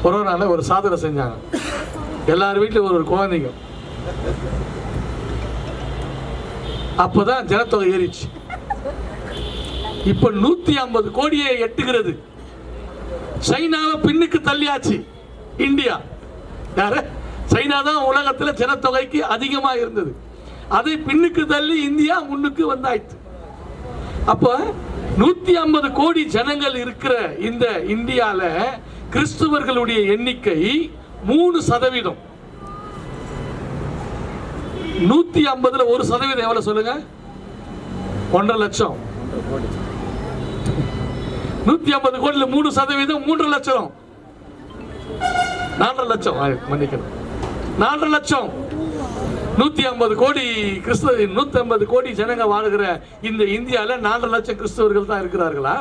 கொரோனால ஒரு சாதனை செஞ்சாங்க. எல்லார் வீட்டிலும் ஒரு குழந்தைங்க. அப்பதான் ஜனத்தொகை ஏறிச்சு. இப்ப 150 கோடியை எட்டுகிறது. சைனாவை பின்னுக்கு தள்ளியாச்சு இந்தியா. யாரு? சைனா தான் உலகத்தில் ஜனத்தொகைக்கு அதிகமா இருந்தது. அதை பின்னுக்கு தள்ளி இந்தியா முன்னுக்கு வந்தாயிற்று. அப்ப 150 கோடி ஜனங்கள் இருக்கிற இந்த இந்தியால கிறிஸ்துவர்களுடைய எண்ணிக்கை 3%. 150ல 1% எவ்வளவு சொல்லுங்க? 1.5 லட்சம். 150 கோடியில 3%, 3.5 லட்சம். 4.5 லட்சம் மன்னிக்கணும், 4.5 லட்சம். 150 கோடி கிறிஸ்தவ, 150 கோடி ஜனங்க வாழுகிற இந்த இந்தியால 4.5 லட்சம் கிறிஸ்தவர்கள் தான் இருக்கிறார்களா?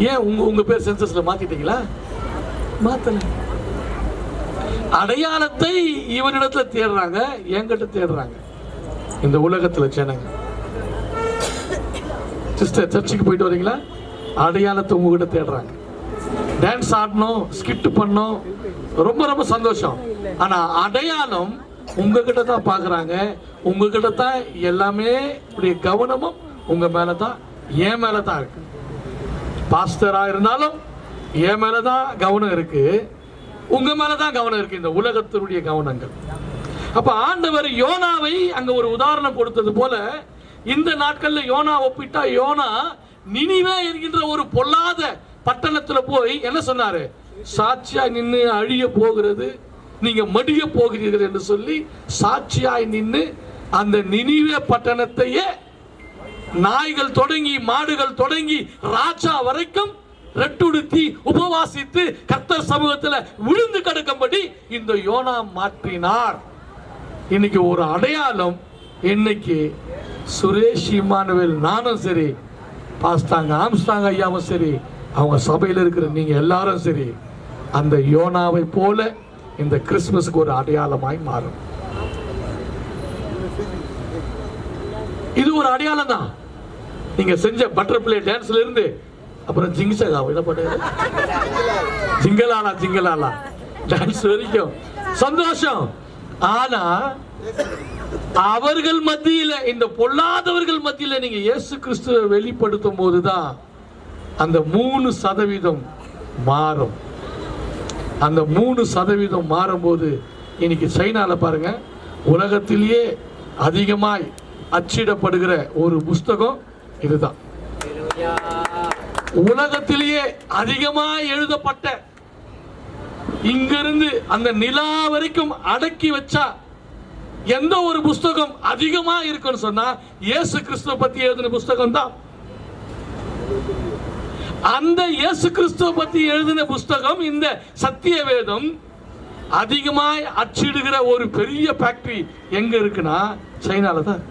ஏன் உங்க பேர் சென்சஸ்ல மாத்திட்டீங்களா? மாத்தல. அடையாளத்தை இவனிடத்துல தேடுறாங்க, என்கிட்ட தேடுறாங்க இந்த உலகத்துல ஜனங்க. சிஸ்டர், சர்ச்சுக்கு போயிட்டு வரீங்களா? அடையாளத்தை உங்ககிட்ட தேடுறாங்க. டான்ஸ் ஆடணும், ஸ்கிட் பண்ணணும், ரொம்ப ரொம்ப சந்தோஷம். ஆனா அடையாளம் உங்ககிட்ட தான் பாக்குறாங்க. உங்ககிட்ட தான் எல்லாமே. கவனமும் உங்க மேலதான், என் மேலதான் இருக்கு. பாஸ்டரா இருந்தாலும் என் மேலதான் கவனம் இருக்கு, உங்க மேலதான் கவனம் இருக்கு, இந்த உலகத்தினுடைய கவனங்கள். அப்ப ஆண்டவர் யோனாவை அங்க ஒரு உதாரணம் கொடுத்தது போல இந்த நாட்கள்ல யோனா ஒப்பிட்டா, யோனா நினிவே என்கின்ற ஒரு பொல்லாத பட்டணத்துல போய் என்ன சொன்னாரு? சாட்சியாய் நின்று அழிய போகிறது, நீங்க மடிய போகிறீர்கள் என்று சொல்லி சாட்சியாய் நின்று அந்த நினிவே பட்டணத்தையே நாய்கள் தொடங்கி மாடுகள் தொடங்கி ராஜா வரைக்கும் ரெட்டுடுத்தி உபவாசித்து கர்த்தர் சமூகத்தில் விழுந்து கிடக்கும்படி இந்த யோனா மாற்றினார். இன்னைக்கு ஒரு அடையாளம். இன்னைக்கு சுரேஷ் இமானுவேல் நானும் சரி, பாஸ்டாங்க ஆம்ஸ்டாங்க ஐயாவும் சரி, அவங்க சபையில் இருக்கிற நீங்க எல்லாரும் சரி, அந்த யோனாவை போல இந்த கிறிஸ்துமஸுக்கு ஒரு அடையாளமாய் மாறும். இது ஒரு அடையாளம் தான். நீங்க செஞ்ச பட்டர்ஃப்ளை டான்ஸ்ல இருந்து அப்புறம் ஜிங்கலாலா டான்ஸ் வரைக்கும் சந்தோஷம். ஆனா அவர்கள் மத்தியில, இந்த பொல்லாதவர்கள் மத்தியில நீங்க இயேசு கிறிஸ்துவை வெளிப்படுத்தும் போதுதான் அந்த 3% மாறும். அந்த 3% மாறும்போது இன்னைக்கு சைனால பாருங்க, உலகத்திலேயே அதிகமாய் அச்சிடப்படுகிற ஒரு புஸ்தகம் இதுதான். உலகத்திலேயே அதிகமாய் எழுதப்பட்ட, இங்கிருந்து அந்த நிலா வரைக்கும் அடக்கி வச்சா எந்த ஒரு புஸ்தகம் அதிகமா இருக்குன்னு சொன்னா இயேசு கிறிஸ்துவ பத்தி எழுதின புஸ்தகம் தான். அந்த இயேசு கிறிஸ்துவ பத்தி எழுதின புஸ்தகம், இந்த சத்திய வேதம் அதிகமாய் அச்சிடுகிற ஒரு பெரிய ஃபேக்டரி எங்க இருக்குன்னா சைனால தான்.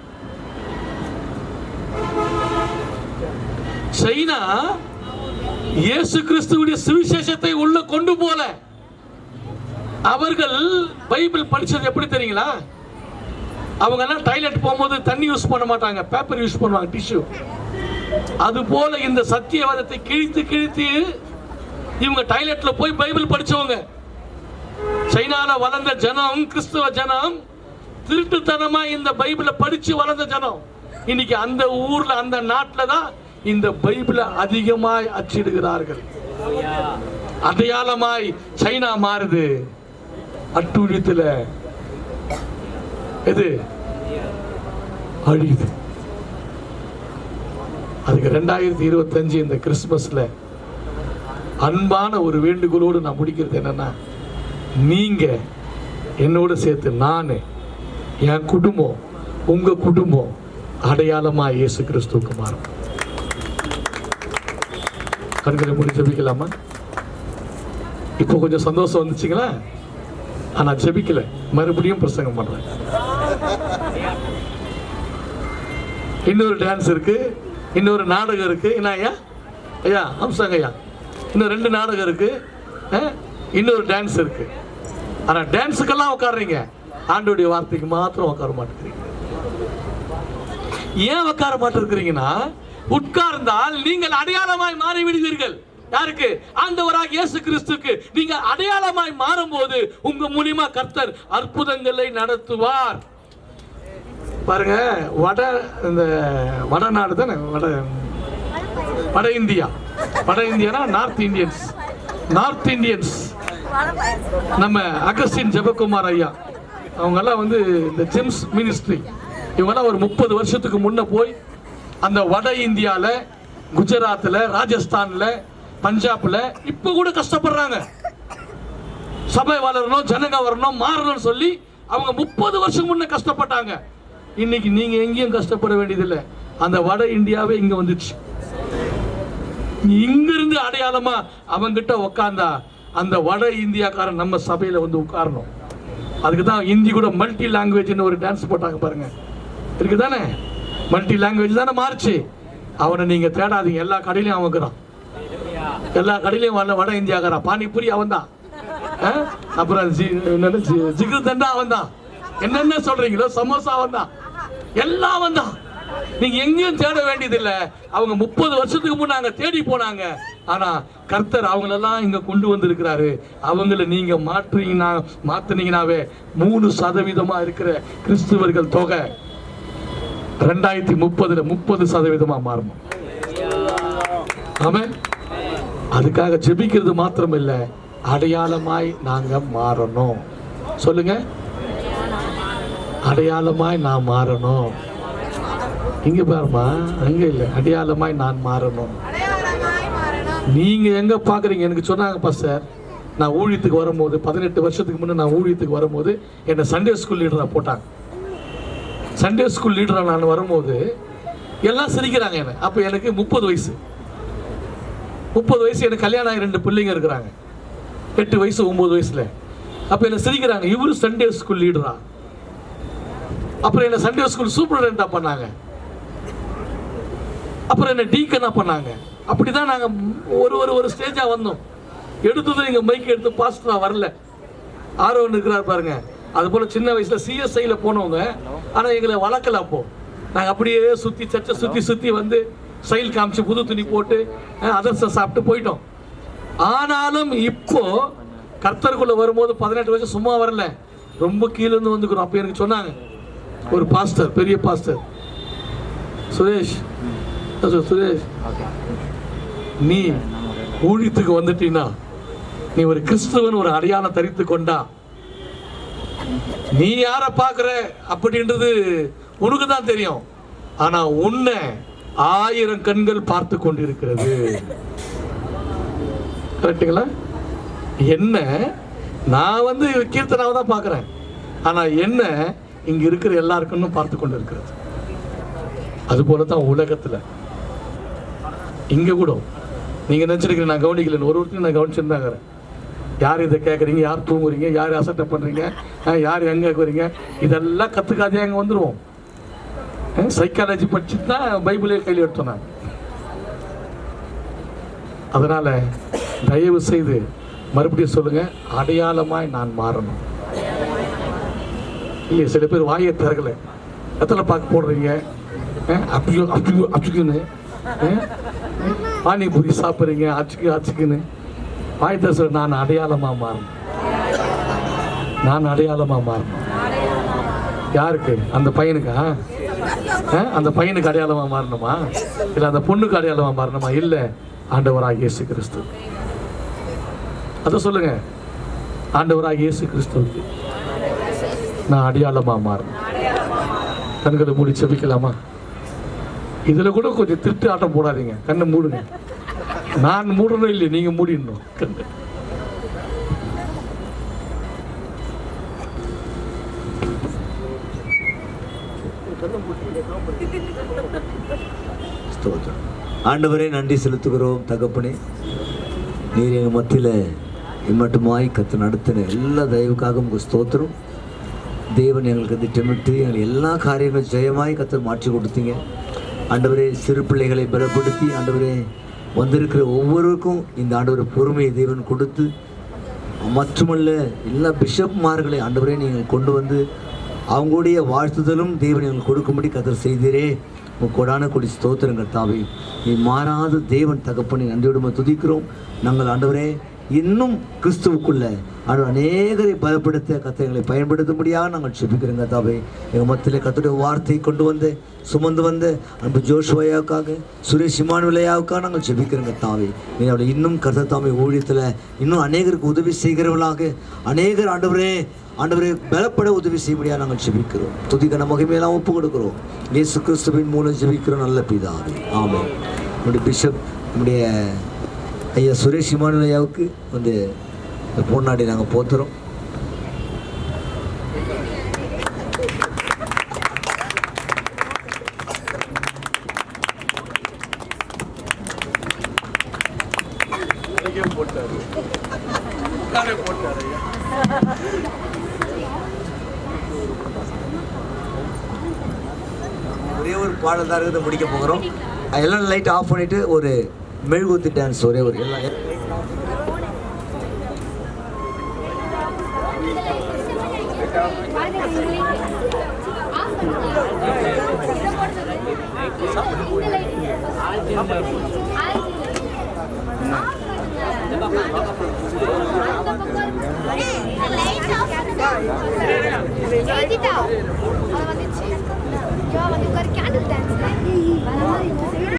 சைனா இயேசு கிறிஸ்துவுடைய சுவிசேஷத்தை உள்ள கொண்டு போல. அவர்கள் பைபிள் படிச்சது எப்படி தெரியுங்களா? அவங்க எல்லாம் டாய்லெட் போகும்போது தண்ணி யூஸ் பண்ண மாட்டாங்க, பேப்பர் யூஸ் பண்ணுவாங்க, டிஷ்யூ. அது போல இந்த சத்தியவாதத்தை கிழித்து கிழித்து இவங்க டாய்லெட்ல போய் பைபிள் படிச்சவங்க. சைனால வளர்ந்த ஜனம், கிறிஸ்துவ ஜனம், திருட்டுத்தனமா இந்த பைபிளை படிச்சு வளர்ந்த ஜனம். இன்னைக்கு அந்த ஊர்ல, அந்த நாட்டுல தான் இந்த பைபிளை அதிகமாய் அச்சிடுகிறார்கள். அடையாளமாய் சைனா மாறுது. அட்டூழியத்துல எது அழியுது. அதுக்கு 2025 இந்த கிறிஸ்துமஸ்ல அன்பான ஒரு வேண்டுகோளோடு நான் முடிக்கிறது என்னன்னா, நீங்க என்னோட சேர்த்து நான், என் குடும்பம், உங்க குடும்பம் அடையாளமா இயேசு கிறிஸ்துவுக்கு மாறும். கண்களை மூடி ஜெபிக்கலாமா? இப்போ கொஞ்சம் சந்தோஷம் வந்துச்சுங்களா? ஆனா ஜெபிக்கல, மறுபடியும் பிரசங்கம் பண்றேன். இன்னொரு டான்ஸ் இருக்கு, இன்னொரு நாடகம் இருக்கு. என்ன ஐயா? ஐயா அம்சாங்க ஐயா, இன்னும் 2 நாடகம் இருக்கு, இன்னொரு டான்ஸ் இருக்கு. ஆனா டான்ஸுக்கெல்லாம் உட்காடுறீங்க, ஆண்டோடைய வார்த்தைக்கு மாத்திரம் உட்கார மாட்டேங்கிறீங்க. ஏன் உட்கார மாட்டேங்கிறீங்கன்னா, உட்கார்ந்தால் நீங்கள் அடையாளமாய் மாறிவிடுவீர்கள். யாருக்கு? ஆண்டவராக இயேசு கிறிஸ்துக்கு நீங்க அடையாளமாய் மாறும்போது உங்க மூலியமா கர்த்தர் அற்புதங்களை நடத்துவார். பாருங்க, இந்த வடநாடு தானே, வட இந்தியானா நார்த் இந்தியன்ஸ். நம்ம அகஸ்டின் ஜெபக்குமார் ஐயா அவங்கெல்லாம் வந்து இந்த ஜெம்ஸ் மினிஸ்ட்ரி இவங்கெல்லாம் ஒரு 30 வருஷத்துக்கு முன்ன போய் அந்த வட இந்தியாவில், குஜராத்தில், ராஜஸ்தானில், பஞ்சாபில் இப்போ கூட கஷ்டப்படுறாங்க. சபை வளரணும், ஜனங்க வரணும், மாறணும்னு சொல்லி அவங்க 30 வருஷம் முன்ன கஷ்டப்பட்டாங்க. இன்னைக்கு நீங்க எங்கேயும் கஷ்டப்பட வேண்டியதில்லை. அந்த வட இந்தியாவே இங்க வந்துச்சு. இங்க இருந்து அடையாளமா அவங்கிட்ட உட்கார்ந்தா அந்த வட இந்தியாக்காரன் நம்ம சபையில வந்து உட்காரணும். அதுக்கு தான் இந்தி கூட மல்டி லாங்குவேஜ்னு ஒரு டான்ஸ் போட்டாங்க பாருங்க. இருக்குதானே? மல்டி லாங்குவேஜ் தானே மாறுச்சு. அவனை நீங்க தேடாதீங்க, எல்லா கடையிலையும் அவன், எல்லா கடையிலையும் வட இந்தியாக்காரன். பானிபூரி அவன் தான், அப்புறம் ஜிகர் தண்டா அவன் தான், என்னென்ன சொல்றீங்களோ சமோசா அவன் தான், எல்லாம் அவன் தான். நீங்க எங்கேயும் தேட வேண்டியதில்லை. அவங்க 30 வருஷத்துக்கு முன்னாங்க தேடி போனாங்க. ஆனா கர்த்தர் அவங்களெல்லாம் இங்க கொண்டு வந்திருக்கிறாரு. அவங்கள நீங்க மாத்தினீங்கன்னாவே 3% இருக்கிற கிறிஸ்துவர்கள் தொகை 2030 30% மாறணும். ஆமென். அதுக்காக ஜெபிக்கிறது மாத்திரம் இல்ல, அடையாளமாய் நாங்க மாறணும். சொல்லுங்க, அடையாளமாய் நான் மாறணும். இங்க பாருமா, அங்க இல்ல, அடையாளமாய் நான் மாறணும். நீங்க எங்க பாக்குறீங்க? எனக்கு சொன்னாங்க பாஸ்டர், நான் ஊழியத்துக்கு வரும்போது 18 வருஷத்துக்கு முன்ன நான் ஊழியத்துக்கு வரும்போது என்ன சண்டே ஸ்கூல் லீடரா போட்டாங்க. சண்டே ஸ்கூல் லீடரா நான் வரும்போது எல்லாம் சிரிக்கிறாங்க என்ன. அப்ப எனக்கு 30 வயசு. எனக்கு கல்யாணம் ஆகி 2 பிள்ளைங்க இருக்கிறாங்க. 8 வயசு 9 வயசுல. அப்ப என்ன சிரிக்கிறாங்க, இவரு சண்டே ஸ்கூல் லீடரா. அப்புறம் என்ன சண்டே ஸ்கூல் சூப்பரண்டா பண்ணாங்க. அப்புறம் என்ன டீக்கனா பண்ணாங்க. அப்படிதான் நாங்க ஒரு ஸ்டேஜா வந்தோம். எடுத்ததும் இங்க மைக் எடுத்து பாஸ்டரா வரல. ஆரோன் இருக்கிறார் பாருங்க, அது போல சின்ன வயசுல சிஎஸ்ஐல போனவங்க. ஆனா எங்களை வளர்க்கல. அப்போ நாங்க அப்படியே சுத்தி சர்ச்சை சுத்தி வந்து ஸ்டைல் காமிச்சு புது துணி போட்டு அதர்சம் சாப்பிட்டு போயிட்டோம். ஆனாலும் இப்போ கர்த்தருக்குள்ள வரும்போது 18 வருஷம் சும்மா வரல, ரொம்ப கீழே இருந்து வந்துக்கிறோம். அப்ப எனக்கு சொன்னாங்க ஒரு பாஸ்டர், பெரிய பாஸ்டர், சுரேஷ், நீ ஊழியத்துக்கு வந்துட்டீன்னா, நீ ஒரு கிறிஸ்துவன் ஒரு அடையாளம் தரித்து கொண்டா, நீ யார பாக்குற அப்படின்றது உனக்கு தான் தெரியும். ஆனா உன்னை 1000 கண்கள் பார்த்து கொண்டிருக்கிறது. கரெக்டுங்களா? என்ன நான் வந்து கீர்த்தனாவை தான் பார்க்கிறேன். ஆனா என்ன இங்க இருக்கிற எல்லாருக்கும் பார்த்து கொண்டு இருக்கிறது. அது போலதான் உலகத்துல இங்க கூட நீங்க நினைச்சிருக்கீங்க நான் கவனிக்கல, ஒருத்தரும் நான் கவனிச்சிருந்தாங்க. யார் இதை கேட்குறீங்க, யார் தூங்குறீங்க, யார் அசட்டை பண்றீங்க, யார் எங்க வரீங்க, இதெல்லாம் கத்துக்காதே அங்க வந்துருவோம். சைக்காலஜி படிச்சுட்டு தான் பைபிளே கையில் எடுத்தோம் நான். அதனால தயவு செய்து மறுபடியும் சொல்லுங்க, அடையாளமாய் நான் மாறணும். இல்லையா, சில பேர் வாயை திறக்கல, எத்தனை பாக்கு போடுறீங்க, அச்சுக்குன்னு பானிபூரி சாப்பிட்றீங்க, அச்சுக்குன்னு வாய் தர. நான் அடையாளமா மாறணும். யாருக்கு? அந்த பையனுக்கா? அந்த பையனுக்கு அடையாளமா மாறணுமா, இல்ல அந்த பொண்ணுக்கு அடையாளமா மாறணுமா? இல்ல, ஆண்டவராகிய இயேசு கிறிஸ்து. அத சொல்லுங்க, ஆண்டவராகிய இயேசு கிறிஸ்துவுக்கு நான் அடையாளமா மாறணும். கண்களை மூடி செபிக்கலாமா? இதுல கூட கொஞ்சம் திருட்டு ஆட்டம் போடாதீங்க, கண்ணை மூடுங்க. நான் மூடணும் இல்லை, நீங்க மூடிடணும். ஆண்டவரே, நன்றி செலுத்துகிறோம். தகப்பனே, நீர் எங்கள் மத்தியில் இம்மட்டுமாய் கற்று நடத்தின எல்லா தயவுக்காக உங்கள் ஸ்தோத்திரம். தேவன் எங்களுக்கு திட்டமிட்டு எங்கள் எல்லா காரியங்களும் ஜெயமாய் கற்று மாற்றி கொடுத்தீங்க. ஆண்டவரே, சிறு பிள்ளைகளை பலப்படுத்தி ஆண்டவரே வந்திருக்கிற ஒவ்வொருவருக்கும் இந்த ஆண்டவர் பொறுமையை தேவன் கொடுத்து, மட்டுமல்ல எல்லா பிஷப்மார்களை ஆண்டவரே நீங்கள் கொண்டு வந்து அவங்களுடைய வாழ்த்துதலும் தேவன் எங்களுக்கு கொடுக்கும்படி கத்தர் செய்தீரே. கொடான கொடி ஸ்தோத்திரம் கர்த்தாவே. நீ மாறாத தேவன் தகப்பனை நன்றியோடு துதிக்கிறோம். நாங்கள் ஆண்டவரே இன்னும் கிறிஸ்துவுக்குள்ள அநேகரை பலப்படுத்த கர்த்தர்களை பயன்படுத்த முடியாது நாங்கள் செபிக்கிறோம் கர்த்தாவே. எங்கள் மத்தியில் கர்த்தருடைய வார்த்தையை கொண்டு வந்து சுமந்து வந்து அன்பு ஜோஷுவையாவுக்காக சுரேஷ் இமானுவேலையாவுக்காக நாங்கள் செபிக்கிறோம் கர்த்தாவே. நீ அவளை இன்னும் கர்த்தர் தாமே ஊழியத்தில் இன்னும் அநேகருக்கு உதவி செய்கிறவர்களாக அநேகர் ஆண்டவரே பலப்பட உதவி செய்ய முடியாது நாங்கள் செபிக்கிறோம். துதிக்கான மகிமையெல்லாம் ஒப்பு கொடுக்கிறோம். இயேசு கிறிஸ்துவின் மூலம் செபிக்கிறோம் நல்ல பிதாவே, ஆமென். நம்முடைய பிஷப் நம்முடைய ஐயா சுரேஷ் இமானுவேலையாவுக்கு வந்து பொன்னாடி நாங்கள் போத்துறோம். ஒரே ஒரு பாடல் தான் இருக்குது, முடிக்க போகிறோம். எல்லாம் லைட் ஆஃப் பண்ணிட்டு ஒரு மெழுகுத்தி டான்ஸ் ஒரே ஒரு எல்லாம் கேண்டில் டான்ஸ்